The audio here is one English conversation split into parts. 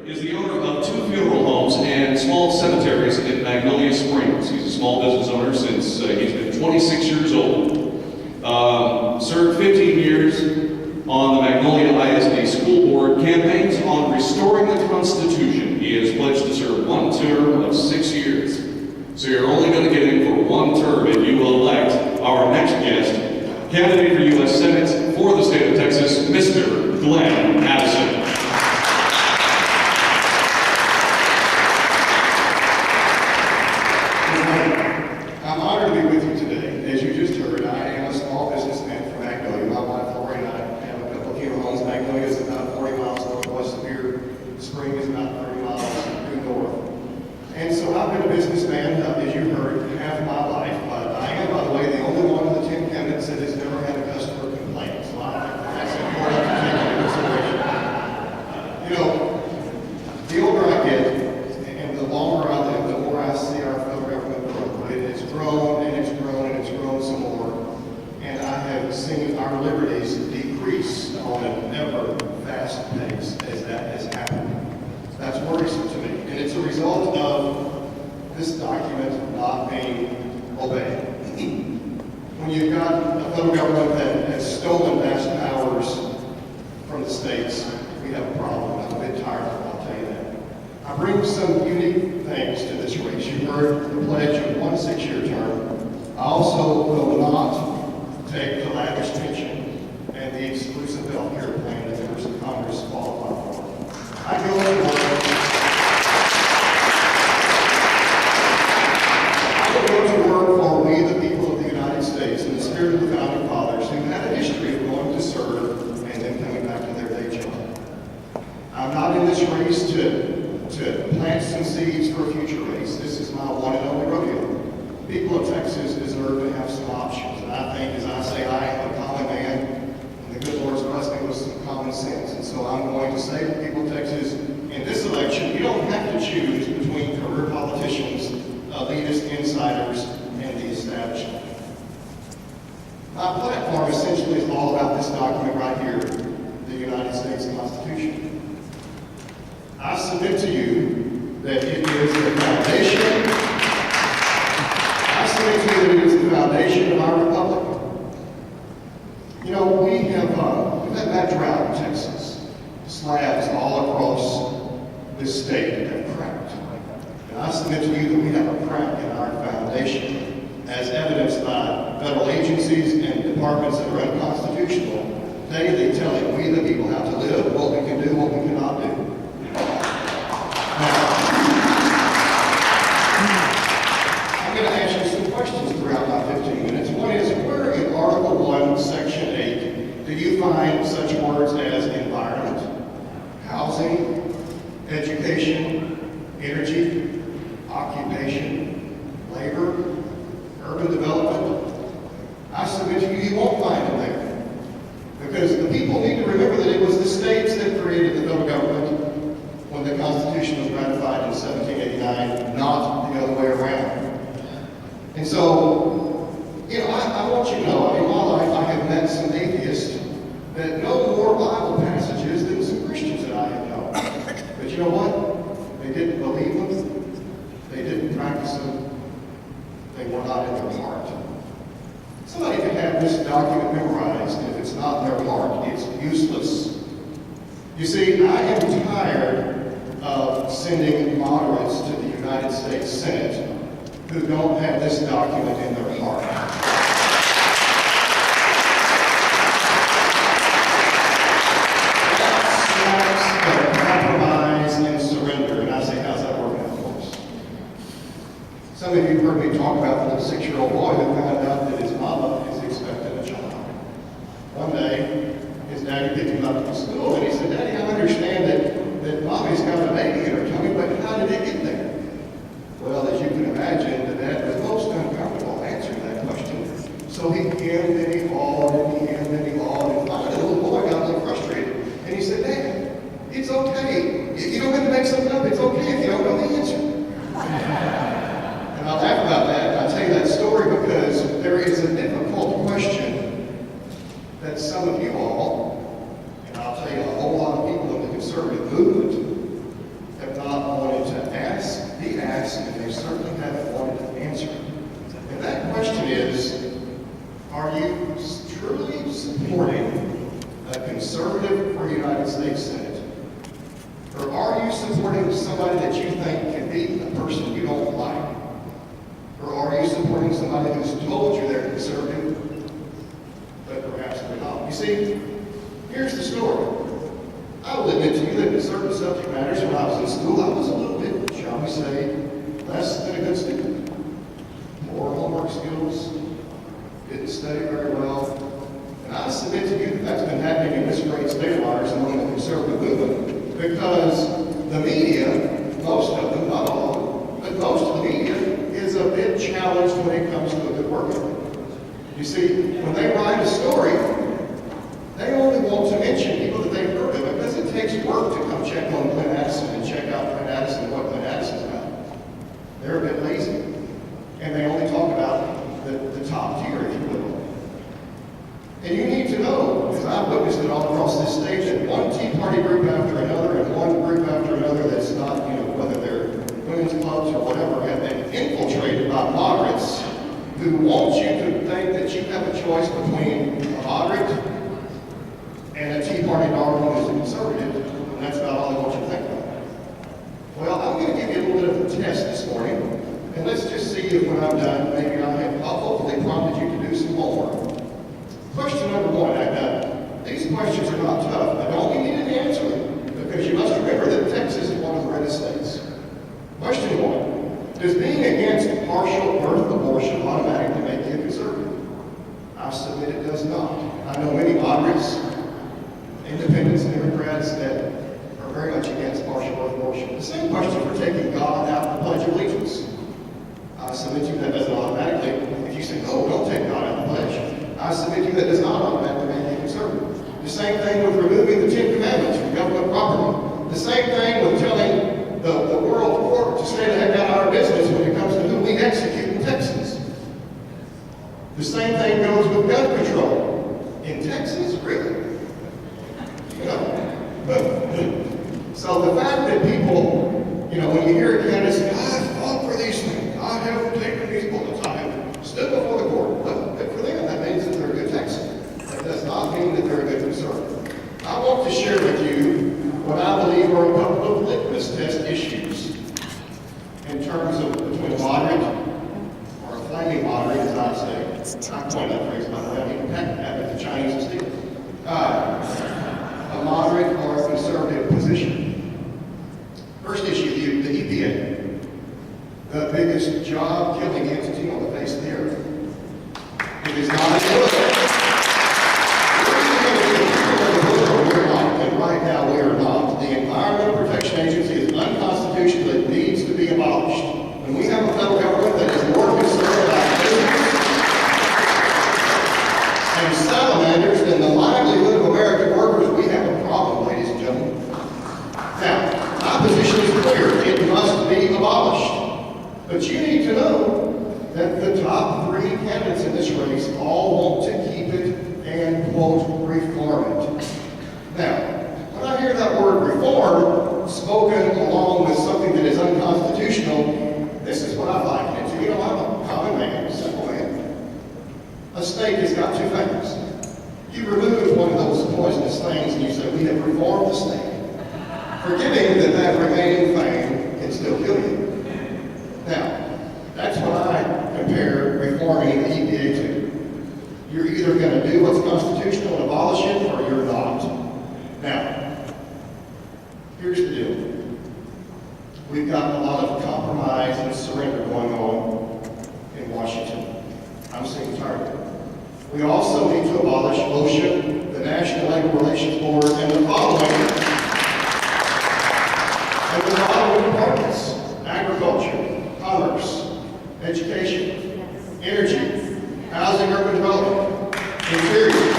is the owner of 2 funeral homes and small cemeteries in Magnolia Springs. He's a small business owner since he's been 26 years old. Served 15 years on the Magnolia ISD School Board, campaigns on restoring the Constitution. He has pledged to serve 1 term of 6 years. So you're only going to get in for 1 term if you will elect our next guest, candidate for U.S. Senate for the state of Texas, Mr. Glenn Addison. I'm honored to be with you today. As you just heard, I am a small businessman from Magnolia. My wife, Lori, and I have a couple of funeral homes. Magnolia is about 40 miles northwest of here. Spring is about 30 miles due north. And so I've been a businessman, as you heard, half my life. But I am, by the way, the only one of the 10 candidates that has never had a customer complaint. So I think that's important to take into consideration. You know, the older I get, and the longer I live, the more I see our federal government grow. It has grown, and it's grown, and it's grown some more. And I have seen our liberties decrease on an ever fast pace as that has happened. That's worrisome to me. And it's a result of this document not being obeyed. When you've got a federal government that has stolen vast powers from the states, we have a problem. I'm a bit tired of it, I'll tell you that. I bring some unique things to this race. You heard the pledge of 1 6-year term. I also will not take the lavish pension and the exclusive health care plan that members of Congress qualify for. I go to work. I will go to work for we, the people of the United States, in the spirit of the founding fathers who had a history of going to serve and then coming back to their day job. I'm not in this race to plant some seeds for a future race. This is my one and only rodeo. People of Texas deserve to have some options. And I think, as I say, I am a common man, and the good Lord's blessed me with some common sense. And so I'm going to say to people of Texas, in this election, you don't have to choose between career politicians, elitist insiders, and the establishment. My platform essentially is all about this document right here, the United States Constitution. I submit to you that it is the foundation. I submit to you that it is the foundation of our republic. You know, we've had that drought in Texas. Slabs all across this state have cracked. And I submit to you that we have a crack in our foundation, as evidenced by federal agencies and departments that are unconstitutional, daily telling we the people how to live, what we can do, what we cannot do. I'm going to ask you some questions throughout my 15 minutes. One is, where in Article 1, Section 8, do you find such words as environment, housing, education, energy, occupation, labor, urban development? I submit to you, you won't find them there. Because the people need to remember that it was the states that created the federal government when the Constitution was ratified in 1789, not the other way around. And so, you know, I want you to know, in my life I have met some atheists that know more Bible passages than some Christians that I have known. But you know what? They didn't believe them. They didn't practice them. They were not in their heart. Somebody can have this document memorized, and if it's not in their heart, it's useless. You see, I am tired of sending moderates to the United States Senate who don't have this document in their heart. That's compromise and surrender. And I say, how's that working out for us? Some of you heard me talk about the little 6-year-old boy who found out that his mama is expecting a child. One day, his daddy picked him up from school and he said, Daddy, I understand that mommy's got a baby in her tummy, but how did it get there? Well, as you can imagine, the dad was most uncomfortable answering that question. So he hemmed and he hawed and he hemmed and he hawed, and finally the little boy got a little frustrated. And he said, Dad, it's okay. You don't have to make something up. It's okay if you don't know the answer. And I laugh about that. I tell you that story because there is a difficult question that some of you all, and I'll tell you a whole lot of people in the conservative movement, States Senate? Or are you supporting somebody that you think can beat a person you don't like? Or are you supporting somebody who's told you they're conservative, but perhaps they're not? You see, here's the story. I will admit to you that in certain subject matters when I was in school, I was a little bit, shall we say, less than a good student. Poor homework skills, didn't study very well. And I submit to you that that's been happening in this great state of ours among the conservative movement because the media, most of them, not all of them, but most of the media is a bit challenged when it comes to a good work ethic. You see, when they write a story, they only want to mention people that they've heard of because it takes work to come check on Clint Addison and check out Clint Addison and what Clint Addison's about. They're a bit lazy. And they only talk about the top tier, if you will. And you need to know, because I've witnessed it all across this stage, that one Tea Party group after another and one group after another that's not, whether they're women's clubs or whatever, have been infiltrated by moderates who want you to think that you have a choice between a moderate and a Tea Party darling who's a conservative, and that's about all they want you to think about. Well, I'm going to give you a little bit of a test this morning, and let's just see if when I'm done, maybe I'll hopefully prompted you to do some homework. Question number one, these questions are not tough. I don't need you to answer them, because you must remember that Texas is one of the reddest states. Question one, does being against partial birth abortion automatically make you a conservative? I submit it does not. I know many moderates, independents and Democrats that are very much against partial birth abortion. The same question for taking God out of the Pledge of Allegiance. I submit to you that doesn't automatically, if you say, no, don't take God out of the pledge, I submit to you that does not automatically make you conservative. The same thing with removing the Ten Commandments from government property. The same thing with telling the world court to stay the heck out of our business when it comes to who we execute in Texas. The same thing goes with gun control. In Texas, really? So the fact that people, when you hear a candidate say, I fought for these things, I have taken these bullets, I have stood before the court. Well, good for them. That means that they're a good Texan. That does not mean that they're a good conservative. I want to share with you what I believe are a couple of litmus test issues in terms of between a moderate or a flaming moderate, as I say. I coined that phrase, by the way. I mean, the Chinese and steal. A moderate or a conservative position. First issue, the EPA, the biggest job-killing entity on the face of the earth. It is not a we're not, and right now we are not. The Environmental Protection Agency is unconstitutional. It needs to be abolished. When we have a federal government that is more concerned about business and salamanders than the livelihood of American workers, we have a problem, ladies and gentlemen. Now, my position is clear. It must be abolished. But you need to know that the top three candidates in this race all want to keep it and, quote, reform it. Now, when I hear that word reform spoken along with something that is unconstitutional, this is what I liken it to. I'm a common man, a simple man. A snake has got two fangs. You remove one of those poisonous things and you say, we have reformed the snake, forgetting that that remaining fang can still kill you. Now, that's what I compare reforming the EPA to. You're either going to do what's constitutional and abolish it, or you're not. Now, here's the deal. We've got a lot of compromise and surrender going on in Washington. I'm sick and tired of it. We also need to abolish OSHA, the National Labor Relations Board, and the following departments: agriculture, commerce, education, energy, housing, urban development, interior, labor,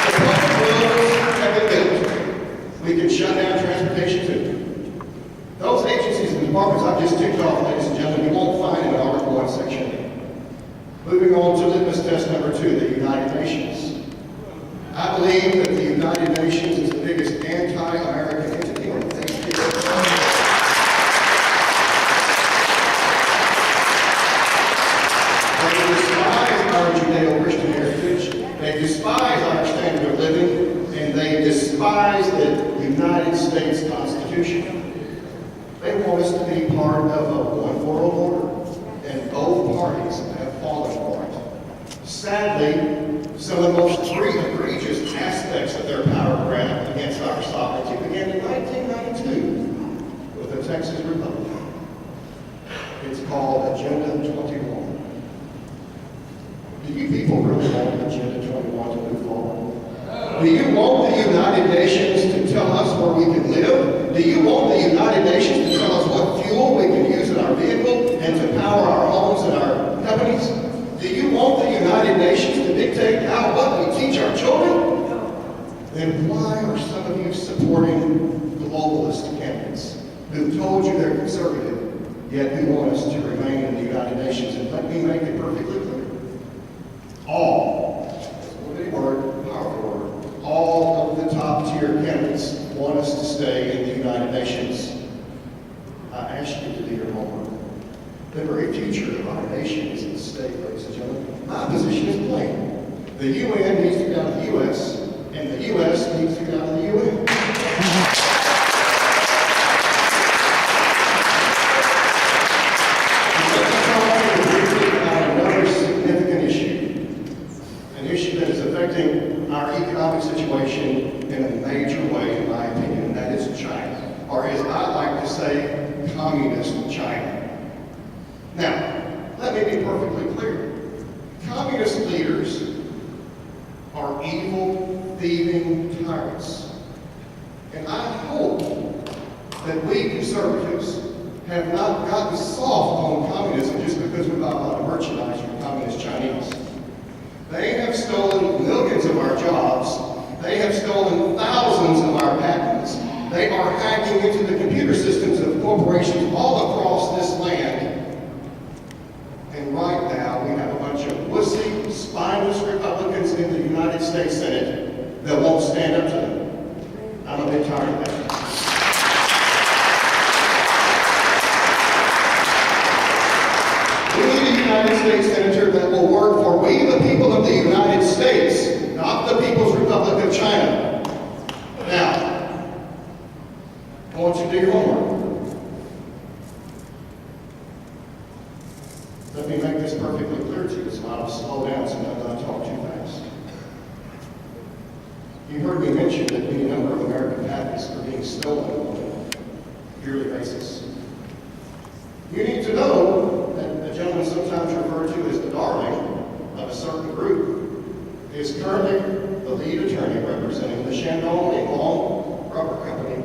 the public roads have been built. We can shut down transportation too. Those agencies and departments I've just ticked off, ladies and gentlemen, you won't find in Article 1, Section 8. Moving on to litmus test number 2, the United Nations. I believe that the United Nations is the biggest anti-American entity on the face of the earth. They despise our Judeo-Christian heritage. They despise the United States Constitution. They want us to be part of a one world order, and both parties have fallen for it. Sadly, some of the most egregious aspects of their power grab against our sovereignty began in 1992 with the Texas Republic. It's called Agenda 21. Do you people really want Agenda 21 to move forward? Do you want the United Nations to tell us where we can live? Do you want the United Nations to tell us what fuel we can use in our vehicle and to power our homes and our companies? Do you want the United Nations to dictate what we teach our children? Then why are some of you supporting globalist candidates who told you they're conservative, yet who want us to remain in the United Nations? And let me make it perfectly clear. All of the top tier candidates want us to stay in the United Nations. I ask you to do your homework. The very future of our nation is at stake, ladies and gentlemen. My position is plain. The UN needs to get out of the U.S., and the U.S. needs to get out of the UN. Our economic situation in a major way, in my opinion, and that is China, or as I like to say, communist China. Now, let me be perfectly clear. Communist leaders are evil, thieving tyrants. And I hope that we conservatives have not gotten soft on communism just because we buy a lot of merchandise from communist Chinese. They have stolen millions of our jobs. They have stolen thousands of our patents. They are hacking into the computer systems of corporations all across this land. And right now, we have a bunch of wussy, spineless Republicans in the United States Senate that won't stand up to them. I'm a bit tired of that. We need a United States Senator that will work for we, the people of the United States, not the People's Republic of China. Now, I want you to do your homework. Let me make this perfectly clear to you, so I'll slow down so I don't talk too fast. You heard me mention that any number of American patents are being stolen on a yearly basis. You need to know that the gentleman sometimes referred to as the darling of a certain group is currently the lead attorney representing the Shandong Linglong Rubber Company,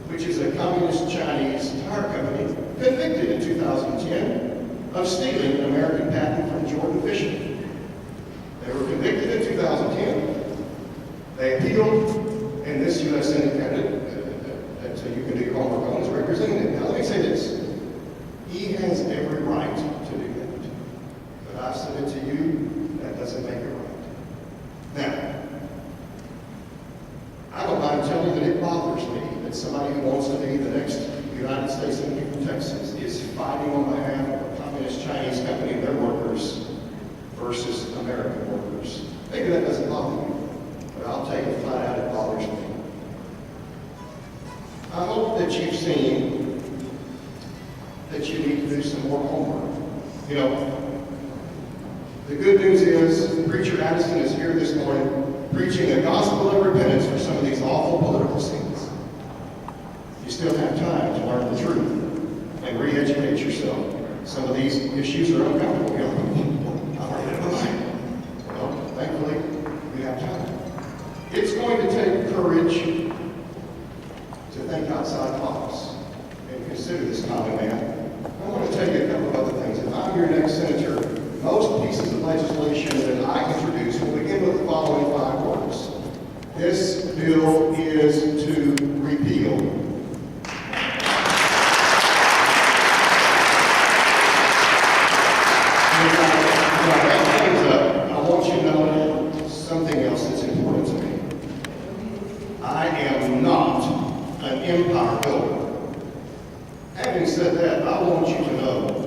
which is a communist Chinese tire company convicted in 2010 of stealing an American patent from Jordan Fisher. They were convicted in 2010. They appealed, and this U.S. Senate candidate, that you can do your homework on, is representing it. Now let me say this. He has every right to do that. But I submit to you, that doesn't make it right. Now, I don't mind telling you that it bothers me that somebody who wants to be the next United States Senator from Texas is fighting on behalf of a communist Chinese company and their workers versus American workers. Maybe that doesn't bother you, but I'll tell you flat out it bothers me. I hope that you've seen that you need to do some more homework. You know, the good news is Preacher Addison is here this morning preaching a gospel of repentance for some of these awful political sins. You still have time to learn the truth and re-educate yourself. Some of these issues are uncomfortable. You know, I've already never mind. Well, thankfully, we have time. It's going to take courage to think outside the box and consider this common man. I want to tell you a couple of other things. If I'm your next senator, most pieces of legislation that I introduce will begin with the following 5 words. This bill is to repeal. When I wrap things up, I want you to know something else that's important to me. I am not an empire builder. Having said that, I want you to know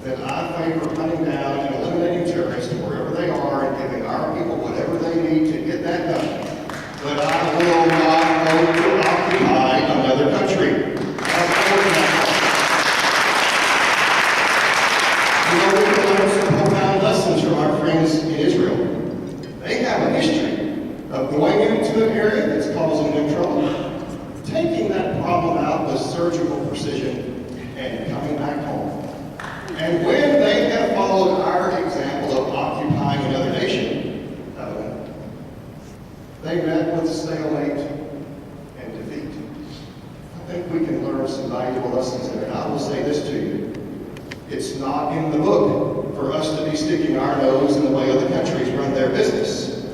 that I favor hunting down and eliminating terrorists wherever they are and giving our people whatever they need to get that done. But I will not problem out with surgical precision and coming back home. And when they have followed our example of occupying another nation, they met with stalemate and defeat. I think we can learn some valuable lessons there. And I will say this to you. It's not in the book for us to be sticking our nose in the way other countries run their business.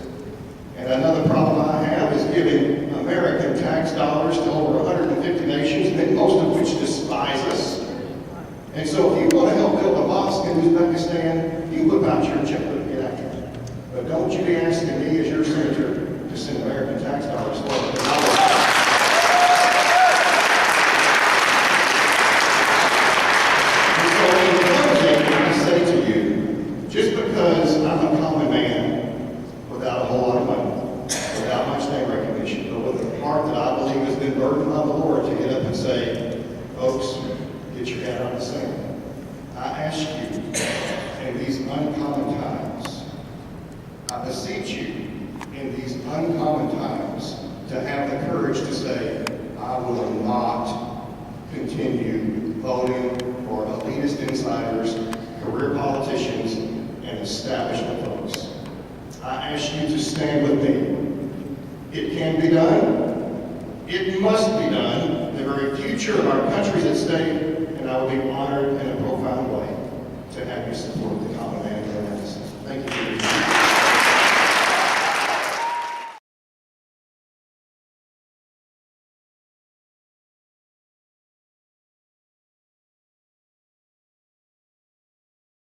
And another problem I have is giving American tax dollars to over 150 nations, most of which despise us. And so if you want to help build a mosque in Uzbekistan, you whip out your checkbook and get after it. But don't you be asking me as your senator to send American tax dollars for it. And so in closing, I say to you, just because I'm a common man without a whole lot of money, without much name recognition, but with a heart that I believe has been burdened by the Lord to get up and say, folks, get your head out of the sand. I ask you, in these uncommon times, I beseech you, in these uncommon times, to have the courage to say, I will not continue voting for elitist insiders, career politicians, and establishment folks. I ask you to stand with me. It can be done. It must be done. The very future of our country is at stake, and I would be honored in a profound way to have you support the common man of Addison. Thank you for your time.